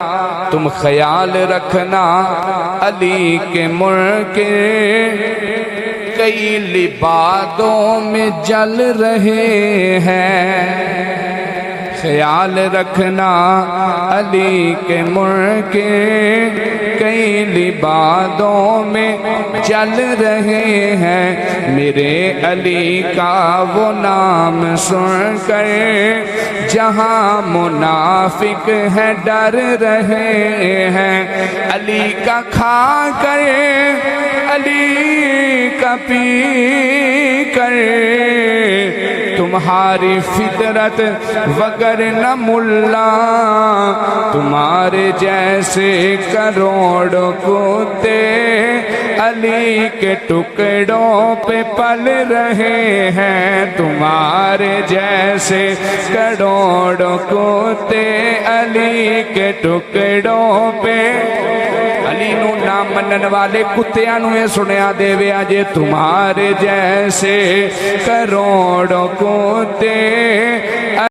تم خیال رکھنا علی کے منکر کئی لبادوں میں جل رہے ہیں، خیال رکھنا علی کے منکر کئی لبادوں میں چل رہے ہیں، میرے علی کا وہ نام سن کر جہاں منافق ہے ڈر رہے ہیں، علی کا کھا کر علی کا پی کر تمہاری فطرت وگرنہ ملا تمہارے جیسے کروڑوں کتے علی کے ٹکڑوں پہ پل رہے ہیں، تمہارے جیسے کروڑوں کتے علی کے ٹکڑوں پہ علی نو نہ منن والے کتیاں نو یہ سنیا دے ویا جے تمہارے جیسے کروڑوں کتے